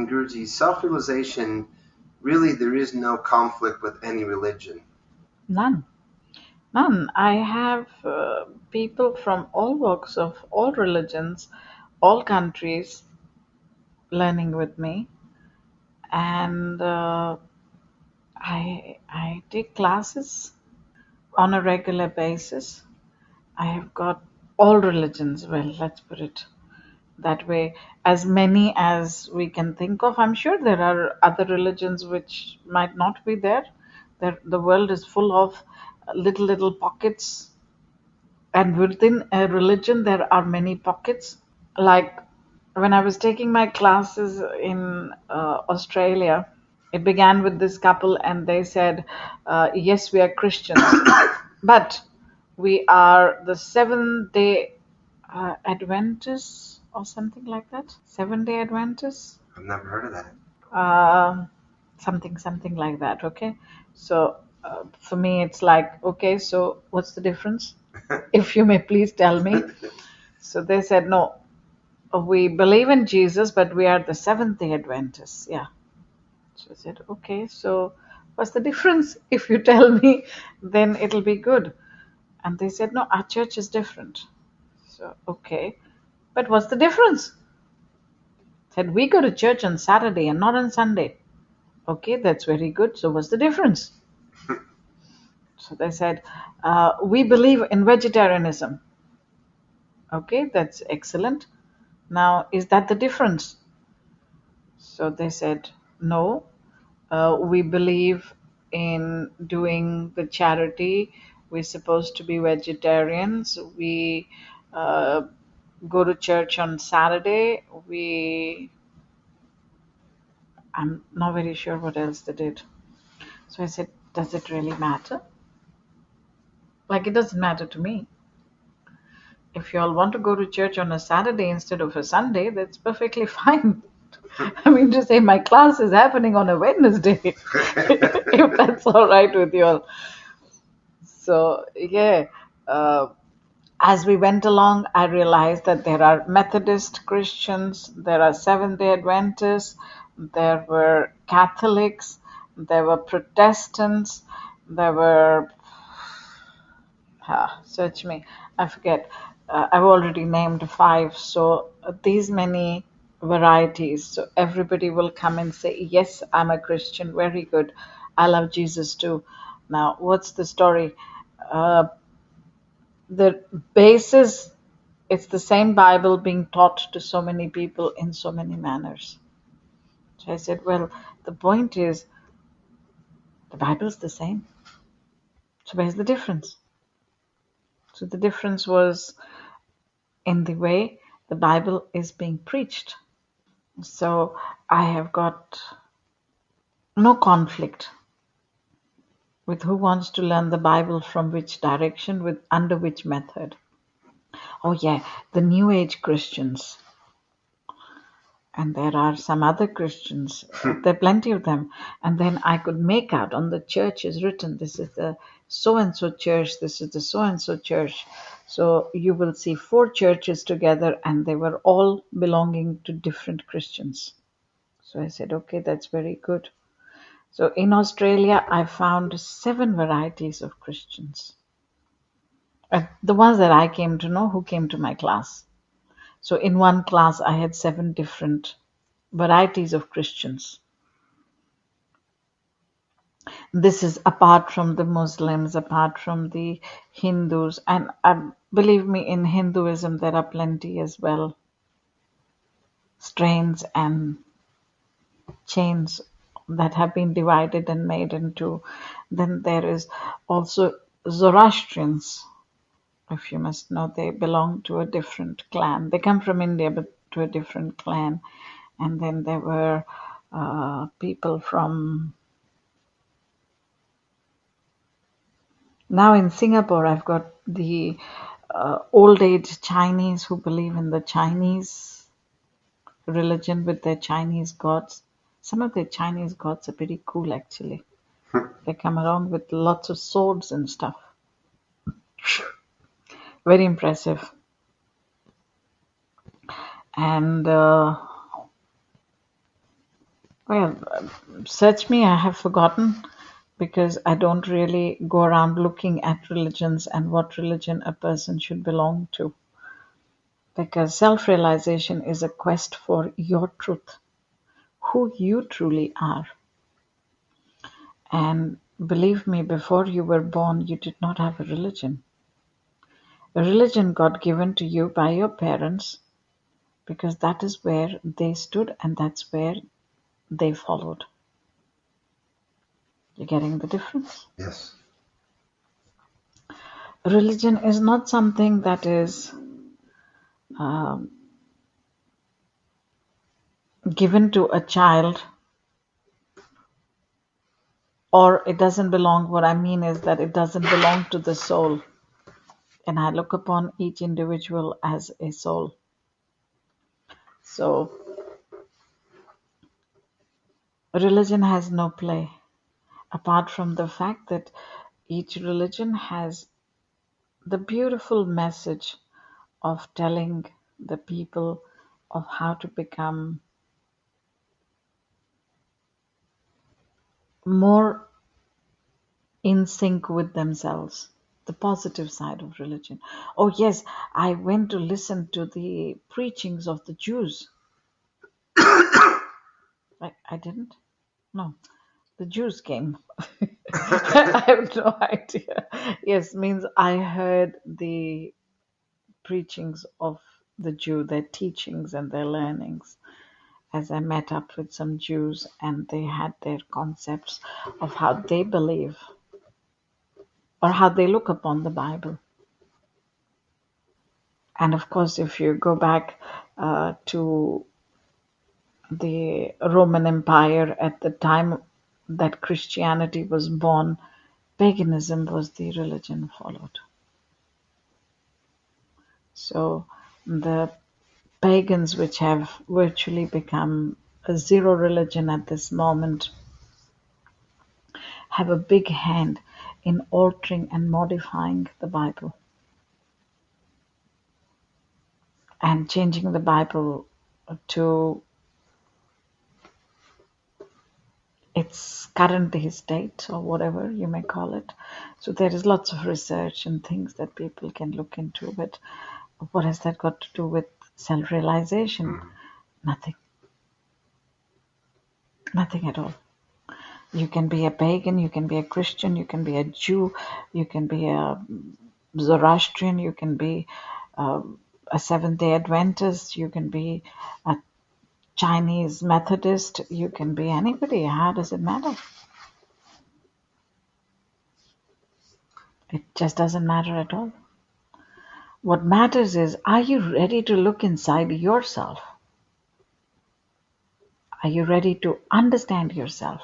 in Guruji, self-realization, really there is no conflict with any religion. None. None. I have people from all walks of all religions, all countries learning with me, and I take classes on a regular basis. I have got all religions. Well, let's put it that way, as many as we can think of. I'm sure there are other religions which might not be there. The world is full of little pockets, and within a religion there are many pockets. Like when I was taking my classes in Australia, it began with this couple, and they said, "Yes, we are Christians, but we are the Seventh Day Adventists or something like that. 7 Day Adventists, I've never heard of that. something like that." Okay, so for me, it's like, okay, so what's the difference? If you may please tell me. So they said, no, we believe in Jesus, but we are the Seventh Day Adventists. Yeah. So I said, okay, so what's the difference? If you tell me, then it'll be good. And they said, no, our church is different. So, okay, but what's the difference? Said, we go to church on Saturday and not on Sunday. Okay, that's very good. So, what's the difference? So they said, we believe in vegetarianism. Okay, that's excellent. Now, is that the difference? So they said, no, we believe in doing the charity. We're supposed to be vegetarians. We go to church on Saturday. I'm not very sure what else they did. So I said, does it really matter? Like, it doesn't matter to me. If you all want to go to church on a Saturday instead of a Sunday, that's perfectly fine. I mean to say, my class is happening on a Wednesday, if that's all right with you all. So, yeah, as we went along, I realized that there are Methodist Christians, there are Seventh Day Adventists, there were Catholics, there were Protestants, there were, search me, I forget. I've already named 5. So these many varieties. So everybody will come and say, yes, I'm a Christian. Very good. I love Jesus too. Now, what's the story? The basis, it's the same Bible being taught to so many people in so many manners. So I said, well, the point is, the Bible's the same. So where's the difference? So the difference was in the way the Bible is being preached. So I have got no conflict with who wants to learn the Bible from which direction, with under which method. Oh yeah, the New Age Christians. And there are some other Christians. There are plenty of them. And then I could make out on the church is written, this is the so-and-so church, this is the so-and-so church. So you will see 4 churches together, and they were all belonging to different Christians. So I said, okay, that's very good. So in Australia, I found 7 varieties of Christians. The ones that I came to know, who came to my class. So in one class, I had 7 different varieties of Christians. This is apart from the Muslims, apart from the Hindus. And believe me, in Hinduism, there are plenty as well. Strains and chains that have been divided and made into. Then there is also Zoroastrians. If you must know, they belong to a different clan. They come from India, but to a different clan. And then there were people from... Now in Singapore, I've got the old age Chinese who believe in the Chinese religion with their Chinese gods. Some of their Chinese gods are pretty cool, actually. They come around with lots of swords and stuff. Very impressive. And Well, search me, I have forgotten because I don't really go around looking at religions and what religion a person should belong to. Because self realization is a quest for your truth, who you truly are. And believe me, before you were born, you did not have a religion. A religion got given to you by your parents because that is where they stood and that's where they followed. You're getting the difference? Yes. Religion is not something that is um, given to a child, or it doesn't belong. What I mean is that it doesn't belong to the soul. And I look upon each individual as a soul. So religion has no play apart from the fact that each religion has the beautiful message of telling the people of how to become more in sync with themselves. The positive side of religion. Oh, yes, I went to listen to the preachings of the Jews. I didn't? No, the Jews came. I have no idea. Yes, means I heard the preachings of the Jew, their teachings and their learnings, as I met up with some Jews and they had their concepts of how they believe or how they look upon the Bible. And of course, if you go back to the Roman Empire at the time that Christianity was born, paganism was the religion followed. So the pagans, which have virtually become a zero religion at this moment, have a big hand in altering and modifying the Bible and changing the Bible to its current day state or whatever you may call it. So there is lots of research and things that people can look into. But what has that got to do with self-realization? Nothing. Nothing at all. You can be a pagan, you can be a Christian, you can be a Jew, you can be a Zoroastrian, you can be a Seventh-day Adventist, you can be a Chinese Methodist, you can be anybody. How does it matter? It just doesn't matter at all. What matters is, are you ready to look inside yourself? Are you ready to understand yourself?